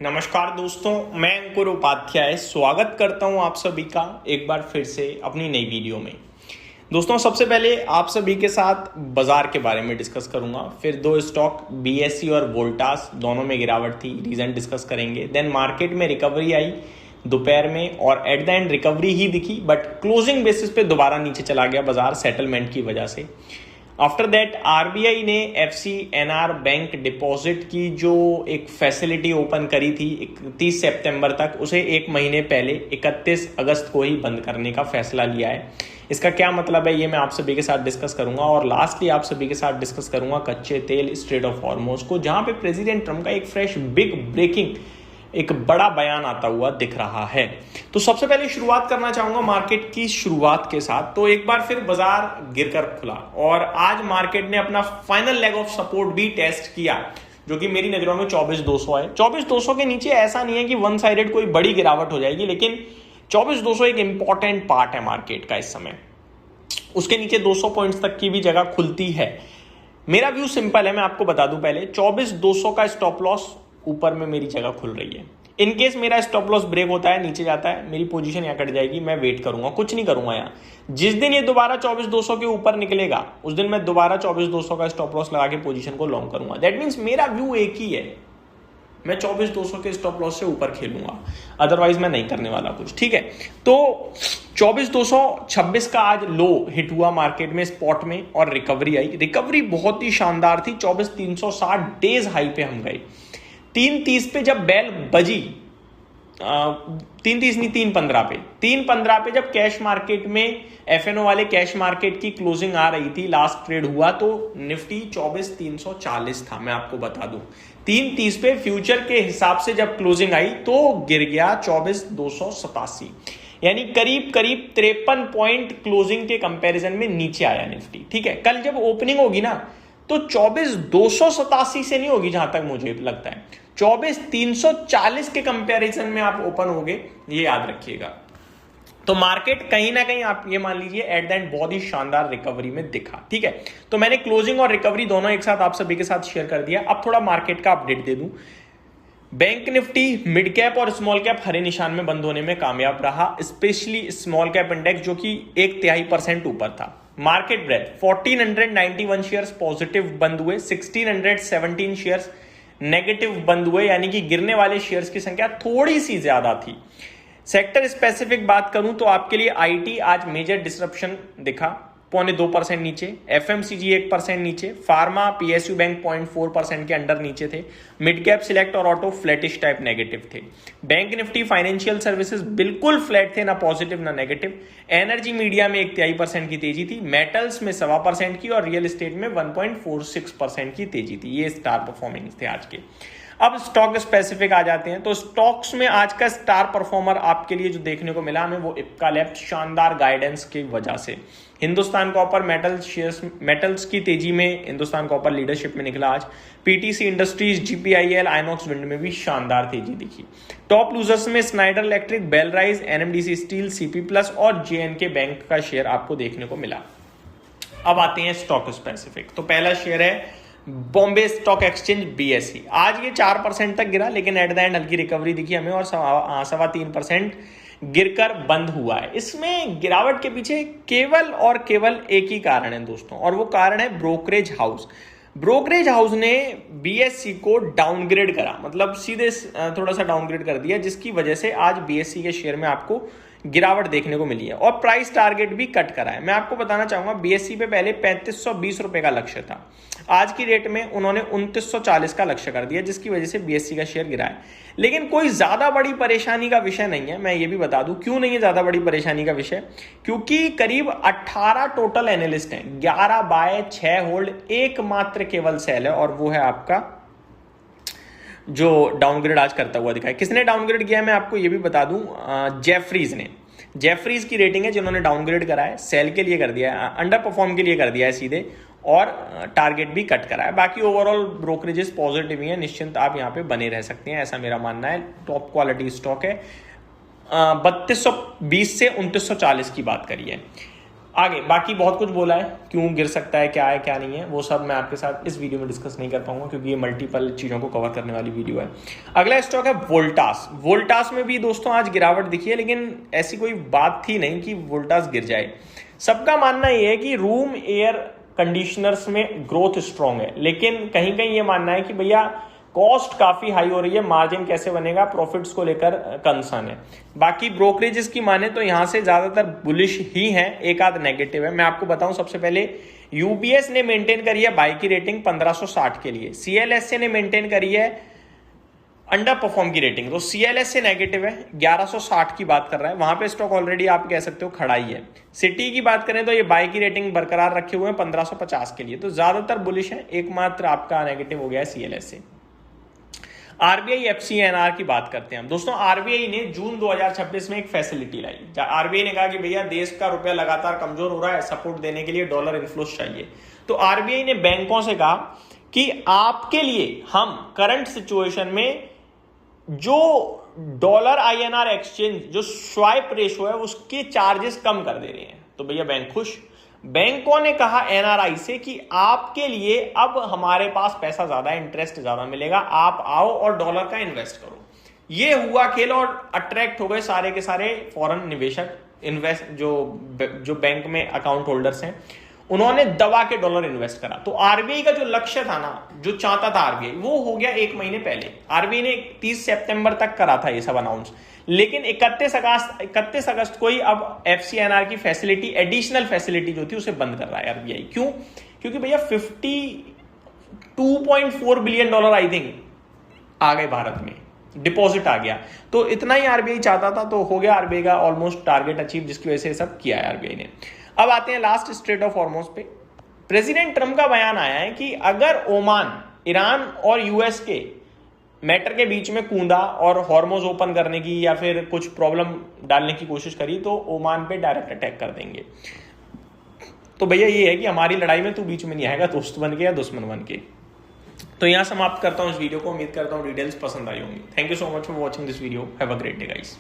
नमस्कार दोस्तों, मैं अंकुर उपाध्याय स्वागत करता हूं आप सभी का एक बार फिर से अपनी नई वीडियो में। दोस्तों, सबसे पहले आप सभी के साथ बाजार के बारे में डिस्कस करूंगा, फिर दो स्टॉक बीएसई और वोल्टास दोनों में गिरावट थी, रीजन डिस्कस करेंगे। देन मार्केट में रिकवरी आई दोपहर में और एट द एंड रिकवरी ही दिखी, बट क्लोजिंग बेसिस पे दोबारा नीचे चला गया बाजार सेटलमेंट की वजह से। आफ्टर दैट आरबीआई ने एफसीएनआर बैंक डिपॉजिट की जो एक फैसिलिटी ओपन करी थी 31 सितंबर तक, उसे एक महीने पहले 31 अगस्त को ही बंद करने का फैसला लिया है। इसका क्या मतलब है ये मैं आप सभी के साथ डिस्कस करूंगा। और लास्टली आप सभी के साथ डिस्कस करूंगा कच्चे तेल स्ट्रेट ऑफ हॉर्मुज को, जहां पे प्रेसिडेंट ट्रम्प का एक फ्रेश बिग ब्रेकिंग एक बड़ा बयान आता हुआ दिख रहा है। तो सबसे पहले शुरुआत करना चाहूंगा मार्केट की शुरुआत के साथ। तो एक बार फिर बाजार गिरकर खुला और आज मार्केट ने अपना फाइनल लेग ऑफ सपोर्ट भी टेस्ट किया, जो कि मेरी नजरों में 24,200 है। 24,200 के नीचे ऐसा नहीं है कि वन साइडेड कोई बड़ी गिरावट हो जाएगी, लेकिन 24,200 एक इंपॉर्टेंट पार्ट है मार्केट का इस समय। उसके नीचे 200 पॉइंट्स तक की भी जगह खुलती है। मेरा व्यू सिंपल है, मैं आपको बता दूं पहले 24,200 का स्टॉप लॉस ऊपर में मेरी जगह खुल रही है। इन केस मेरा स्टॉप लॉस ब्रेक होता है, नीचे जाता है, मेरी पोजीशन यहाँ कट जाएगी, मैं वेट करूंगा, कुछ नहीं करूंगा यहाँ। जिस दिन ये दोबारा 24,200 के ऊपर निकलेगा उस दिन मैं दोबारा 24,200 का स्टॉप लॉस लगा के पोजीशन को लॉन्ग करूंगा। दैट मीन्स मेरा व्यू एक ही है, मैं 24,200 के स्टॉप लॉस से ऊपर खेलूंगा, अदरवाइज मैं नहीं करने वाला कुछ। ठीक है, तो 24,226 का आज लो हिट हुआ मार्केट में स्पॉट में और रिकवरी आई। रिकवरी बहुत ही शानदार थी, 24,360 डेज हाई पे हम गए। 3:30 पे जब बेल बजी, 3:30 नहीं 3:15 पे, 3:15 पे जब कैश मार्केट में एफएनओ वाले कैश मार्केट की क्लोजिंग आ रही थी, लास्ट ट्रेड हुआ तो निफ्टी 24,340 था। मैं आपको बता दूं 3:30 पे फ्यूचर के हिसाब से जब क्लोजिंग आई तो गिर गया 24,287, यानी करीब करीब 53 पॉइंट क्लोजिंग के कंपैरिजन में नीचे आया निफ्टी। ठीक है, कल जब ओपनिंग होगी ना तो 24,287 से नहीं होगी, जहां तक मुझे लगता है 24,340 के कंपैरिजन में आप ओपन होगे, ये याद रखिएगा। तो मार्केट कहीं ना कहीं आप ये मान लीजिए एट द एंड बहुत ही शानदार रिकवरी में दिखा। ठीक है, तो मैंने क्लोजिंग और रिकवरी दोनों एक साथ आप सभी के साथ शेयर कर दिया। अब थोड़ा मार्केट का अपडेट दे दूं। बैंक निफ्टी मिड कैप और स्मॉल कैप हरे निशान में बंद होने में कामयाब रहा, स्पेशली स्मॉल कैप इंडेक्स जो कि 1/3% ऊपर था। मार्केट ब्रेथ 1491 शेयर्स पॉजिटिव बंद हुए, 1617 शेयर्स नेगेटिव बंद हुए, यानी कि गिरने वाले शेयर्स की संख्या थोड़ी सी ज्यादा थी। सेक्टर स्पेसिफिक बात करूं तो आपके लिए आईटी आज मेजर डिसरप्शन दिखा, 0.2% नीचे, एफएमसीजी 1% नीचे, फार्मा पीएसयू बैंक 0.4% के अंडर नीचे थे, मिड कैप सिलेक्ट और ऑटो फ्लैटिश टाइप नेगेटिव थे। बैंक निफ्टी फाइनेंशियल सर्विसेज बिल्कुल फ्लैट थे, ना पॉजिटिव ना नेगेटिव। एनर्जी मीडिया में 1/3% की तेजी थी, मेटल्स में 1.25% की और रियल एस्टेट में 1.46% की तेजी थी। ये स्टार परफॉर्मिंग थे आज के। अब स्टॉक स्पेसिफिक आ जाते हैं, तो स्टॉक्स में आज का स्टार परफॉर्मर आपके लिए जो देखने को मिला हमें वो इप्का लैब्स, शानदार गाइडेंस की वजह से। हिंदुस्तान कॉपर मेटल्स की तेजी में हिंदुस्तान कॉपर लीडरशिप में निकला आज। PTC Industries, GPIL, Inox Wind में भी शानदार तेजी दिखी। टॉप लूजर्स में Schneider Electric, Belrise, NMDC steel, CP Plus और जेएनके बैंक का शेयर आपको देखने को मिला। अब आते हैं स्टॉक स्पेसिफिक। तो पहला शेयर है बॉम्बे स्टॉक एक्सचेंज बीएसई। आज ये 4% तक गिरा, लेकिन एट द एंड हल्की रिकवरी दिखी हमें और 3.25% गिरकर बंद हुआ है। इसमें गिरावट के पीछे केवल और केवल एक ही कारण है दोस्तों, और वो कारण है ब्रोकरेज हाउस। ब्रोकरेज हाउस ने बीएसई को डाउनग्रेड करा, मतलब सीधे थोड़ा सा डाउनग्रेड कर दिया, जिसकी वजह से आज बीएसई के शेयर में आपको गिरावट देखने को मिली है और प्राइस टारगेट भी कट करा है। मैं आपको बताना चाहूंगा बीएसई पे पहले 3520 रुपए का लक्ष्य था, आज की डेट में उन्होंने 2940 का लक्ष्य कर दिया, जिसकी वजह से बीएसई का शेयर गिरा है। लेकिन कोई ज्यादा बड़ी परेशानी का विषय नहीं है, मैं ये भी बता दूं क्यों नहीं है ज्यादा बड़ी परेशानी का विषय, क्योंकि करीब 18 टोटल एनालिस्ट हैं, 11/6 होल्ड, एकमात्र केवल सेल है और वो है आपका जो डाउनग्रेड आज करता हुआ दिखा है। किसने डाउनग्रेड किया है मैं आपको ये भी बता दूं, जेफरीज ने। जेफरीज की रेटिंग है जिन्होंने डाउनग्रेड करा है, सेल के लिए कर दिया है, अंडर परफॉर्म के लिए कर दिया है सीधे, और टारगेट भी कट करा है। बाकी ओवरऑल ब्रोकरेजेस पॉजिटिव ही है, निश्चिंत आप यहाँ पे बने रह सकते हैं, ऐसा मेरा मानना है। टॉप क्वालिटी स्टॉक है। 3220 से 2940 की बात करिए। आगे बाकी बहुत कुछ बोला है, क्यों गिर सकता है, क्या है क्या नहीं है, वो सब मैं आपके साथ इस वीडियो में डिस्कस नहीं कर पाऊंगा क्योंकि ये मल्टीपल चीज़ों को कवर करने वाली वीडियो है। अगला स्टॉक है वोल्टास। वोल्टास में भी दोस्तों आज गिरावट दिखी है, लेकिन ऐसी कोई बात थी नहीं कि वोल्टास गिर जाए। सबका मानना ये है कि रूम एयर कंडीशनर्स में ग्रोथ स्ट्रांग है, लेकिन कहीं कहीं ये मानना है कि भैया कॉस्ट काफी हाई हो रही है, मार्जिन कैसे बनेगा, प्रॉफिट्स को लेकर कंसर्न है। बाकी ब्रोकरेजेस की माने तो यहां से ज्यादातर बुलिश ही है, एक आध नेगेटिव है। मैं आपको बताऊं, सबसे पहले यूबीएस ने मेंटेन करी है बाई की रेटिंग 1560 के लिए, सीएलएसए ने मेंटेन करी है अंडर परफॉर्म की रेटिंग, तो सीएलएसए नेगेटिव है, 1160 की बात कर रहा है, वहां पे स्टॉक ऑलरेडी आप कह सकते हो खड़ा ही है। सिटी की बात करें तो ये बाई की रेटिंग बरकरार रखे हुए हैं 1550 के लिए, तो ज्यादातर बुलिश है, एकमात्र आपका नेगेटिव हो गया है सीएलएसए। आरबीआई एफसीएनआर की बात करते हैं हम दोस्तों। आरबीआई ने जून 2026 में एक फैसिलिटी लाई। आरबीआई ने कहा कि भैया देश का रुपया लगातार कमजोर हो रहा है, सपोर्ट देने के लिए डॉलर इन्फ्लोस चाहिए। तो आरबीआई ने बैंकों से कहा कि आपके लिए हम करंट सिचुएशन में जो डॉलर आईएनआर एक्सचेंज जो स्वाइप रेशो है उसके चार्जेस कम कर दे रहे हैं। तो भैया बैंक खुश। बैंकों ने कहा एनआरआई से कि आपके लिए अब हमारे पास पैसा ज्यादा है, इंटरेस्ट ज्यादा मिलेगा, आप आओ और डॉलर का इन्वेस्ट करो। ये हुआ खेल और अट्रैक्ट हो गए सारे के सारे फॉरेन निवेशक, इन्वेस्ट जो बैंक में अकाउंट होल्डर्स हैं, उन्होंने दबा के डॉलर इन्वेस्ट करा। तो आरबीआई का जो लक्ष्य था ना, जो चाहता था आरबीआई, वो हो गया 1 महीने पहले। आरबीआई ने 30 सितंबर तक करा था ये सब अनाउंस, लेकिन 31 अगस्त को ही अब एफसीएनआर की फैसिलिटी, एडिशनल फैसिलिटी जो थी उसे बंद कर रहा है आरबीआई। क्यों? क्योंकि भैया 52.4 बिलियन डॉलर आई थिंक आ गए भारत में, डिपॉजिट आ गया। तो इतना ही आरबीआई चाहता था, तो हो गया आरबीआई का ऑलमोस्ट टारगेट अचीव, जिसकी वजह से सब किया है आरबीआई ने। अब आते हैं लास्ट स्ट्रेट ऑफ हॉर्मोज पे। प्रेसिडेंट ट्रंप का बयान आया है कि अगर ओमान, ईरान और यूएस के मैटर के बीच में कूदा और हॉर्मोज ओपन करने की या फिर कुछ प्रॉब्लम डालने की कोशिश करी, तो ओमान पे डायरेक्ट अटैक कर देंगे। तो भैया ये है कि हमारी लड़ाई में तू बीच में नहीं आएगा, दोस्त बन के या दुश्मन बन के। तो यहां समाप्त करता हूं इस वीडियो को। उम्मीद करता हूं डिटेल्स पसंद आई होंगी। Thank you so much for watching this video. Have a great day guys.